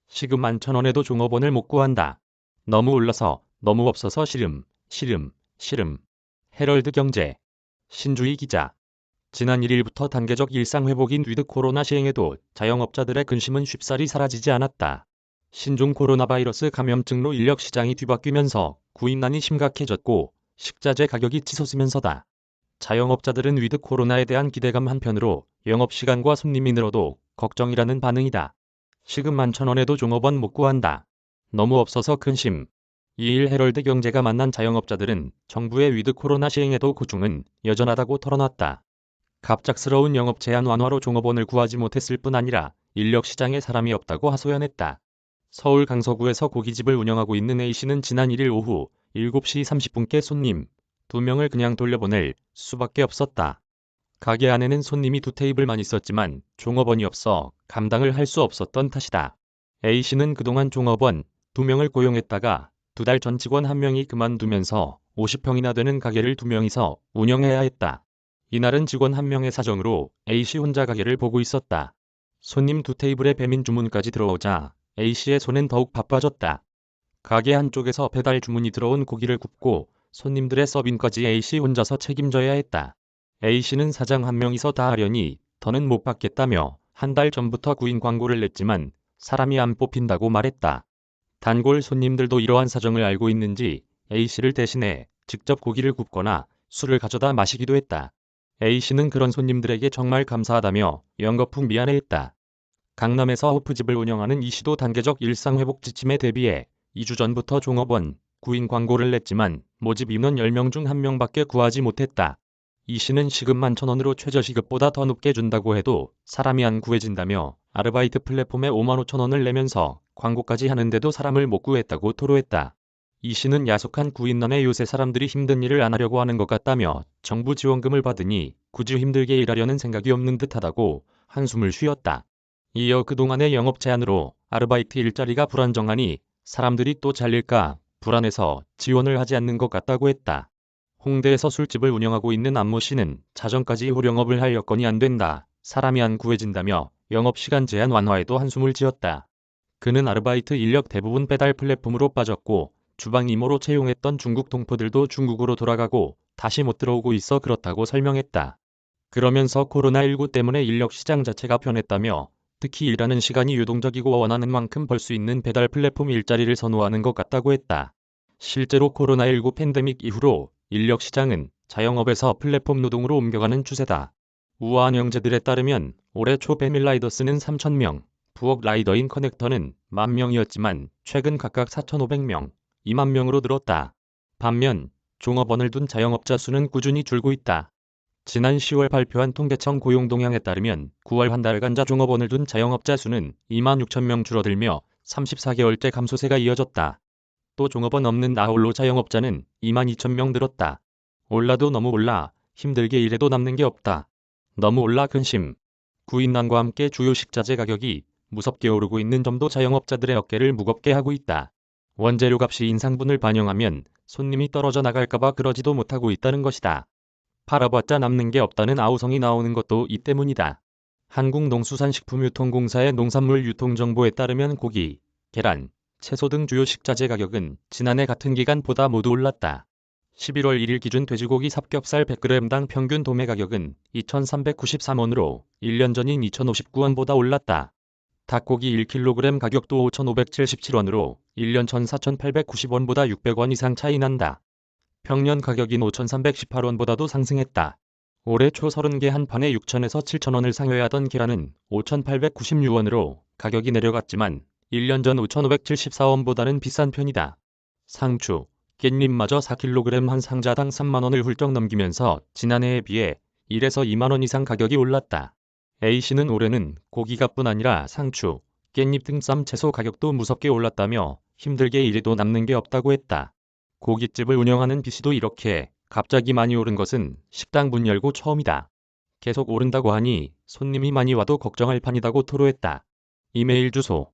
시급 11,000원에도 종업원을 못 구한다. 너무 올라서, 너무 없어서 싫음. 헤럴드 경제. 신주희 기자. 지난 1일부터 단계적 일상회복인 위드 코로나 시행에도 자영업자들의 근심은 쉽사리 사라지지 않았다. 신종 코로나 바이러스 감염증로 인력 시장이 뒤바뀌면서 구인난이 심각해졌고 식자재 가격이 치솟으면서다. 자영업자들은 위드 코로나에 대한 기대감 한편으로 영업시간과 손님이 늘어도 걱정이라는 반응이다. 시급 11,000원에도 종업원 못 구한다. 너무 없어서 근심. 2일 헤럴드 경제가 만난 자영업자들은 정부의 위드 코로나 시행에도 고충은 여전하다고 털어놨다. 갑작스러운 영업 제한 완화로 종업원을 구하지 못했을 뿐 아니라 인력 시장에 사람이 없다고 하소연했다. 서울 강서구에서 고깃집을 운영하고 있는 A씨는 지난 1일 오후 7시 30분께 손님 2명을 그냥 돌려보낼 수밖에 없었다. 가게 안에는 손님이 2테이블만 있었지만 종업원이 없어 감당을 할 수 없었던 탓이다. A씨는 그동안 종업원 2명을 고용했다가 2달 전 직원 1명이 그만두면서 50평이나 되는 가게를 2명이서 운영해야 했다. 이날은 직원 1명의 사정으로 A씨 혼자 가게를 보고 있었다. 손님 2테이블에 배민 주문까지 들어오자 A씨의 손엔 더욱 바빠졌다. 가게 한쪽에서 배달 주문이 들어온 고기를 굽고 손님들의 서빙까지 A씨 혼자서 책임져야 했다. A씨는 사장 1명이서 다 하려니 더는 못 받겠다며 한 달 전부터 구인 광고를 냈지만 사람이 안 뽑힌다고 말했다. 단골 손님들도 이러한 사정을 알고 있는지 A씨를 대신해 직접 고기를 굽거나 술을 가져다 마시기도 했다. A씨는 그런 손님들에게 정말 감사하다며 연거푸 미안해했다. 강남에서 호프집을 운영하는 E씨도 단계적 일상회복 지침에 대비해 2주 전부터 종업원, 구인 광고를 냈지만 모집 인원 10명 중 1명밖에 구하지 못했다. E씨는 시급 11,000원으로 최저시급보다 더 높게 준다고 해도 사람이 안 구해진다며 아르바이트 플랫폼에 55,000원을 내면서 광고까지 하는데도 사람을 못 구했다고 토로했다. E씨는 야속한 구인난에 요새 사람들이 힘든 일을 안 하려고 하는 것 같다며 정부 지원금을 받으니 굳이 힘들게 일하려는 생각이 없는 듯하다고 한숨을 쉬었다. 이어 그동안의 영업 제한으로 아르바이트 일자리가 불안정하니 사람들이 또 잘릴까 불안해서 지원을 하지 않는 것 같다고 했다. 홍대에서 술집을 운영하고 있는 안모 씨는 자정까지 호령업을 할 여건이 안 된다. 사람이 안 구해진다며 영업시간 제한 완화에도 한숨을 지었다. 그는 아르바이트 인력 대부분 배달 플랫폼으로 빠졌고 주방 이모로 채용했던 중국 동포들도 중국으로 돌아가고 다시 못 들어오고 있어 그렇다고 설명했다. 그러면서 코로나19 때문에 인력 시장 자체가 변했다며 특히 일하는 시간이 유동적이고 원하는 만큼 벌 수 있는 배달 플랫폼 일자리를 선호하는 것 같다고 했다. 실제로 코로나19 팬데믹 이후로 인력 시장은 자영업에서 플랫폼 노동으로 옮겨가는 추세다. 우아한 형제들에 따르면 올해 초 배밀라이더스는 3,000명, 부엌 라이더인 커넥터는 10,000명이었지만 최근 각각 4,500명, 20,000명으로 늘었다. 반면 종업원을 둔 자영업자 수는 꾸준히 줄고 있다. 지난 10월 발표한 통계청 고용동향에 따르면 9월 한 달간 종업원을 둔 자영업자 수는 26,000명 줄어들며 34개월째 감소세가 이어졌다. 또 종업원 없는 나홀로 자영업자는 22,000명 늘었다. 올라도 너무 올라 힘들게 일해도 남는 게 없다. 너무 올라 근심. 구인난과 함께 주요 식자재 가격이 무섭게 오르고 있는 점도 자영업자들의 어깨를 무겁게 하고 있다. 원재료 값이 인상분을 반영하면 손님이 떨어져 나갈까봐 그러지도 못하고 있다는 것이다. 팔아봤자 남는 게 없다는 아우성이 나오는 것도 이 때문이다. 한국농수산식품유통공사의 농산물 유통정보에 따르면 고기, 계란, 채소 등 주요 식자재 가격은 지난해 같은 기간보다 모두 올랐다. 11월 1일 기준 돼지고기 삽겹살 100g당 평균 도매 가격은 2,393원으로 1년 전인 2,059원보다 올랐다. 닭고기 1kg 가격도 5,577원으로 1년 전 4,890원보다 600원 이상 차이 난다. 평년 가격인 5,318원보다도 상승했다. 올해 초 30개 한 판에 6,000에서 7,000원을 상회하던 계란은 5,896원으로 가격이 내려갔지만 1년 전 5,574원보다는 비싼 편이다. 상추, 깻잎마저 4kg 한 상자당 3만원을 훌쩍 넘기면서 지난해에 비해 1에서 2만원 이상 가격이 올랐다. A씨는 올해는 고기값뿐 아니라 상추, 깻잎 등 쌈 채소 가격도 무섭게 올랐다며 힘들게 일해도 남는 게 없다고 했다. 고깃집을 운영하는 B씨도 이렇게 갑자기 많이 오른 것은 식당 문 열고 처음이다. 계속 오른다고 하니 손님이 많이 와도 걱정할 판이다고 토로했다. 이메일 주소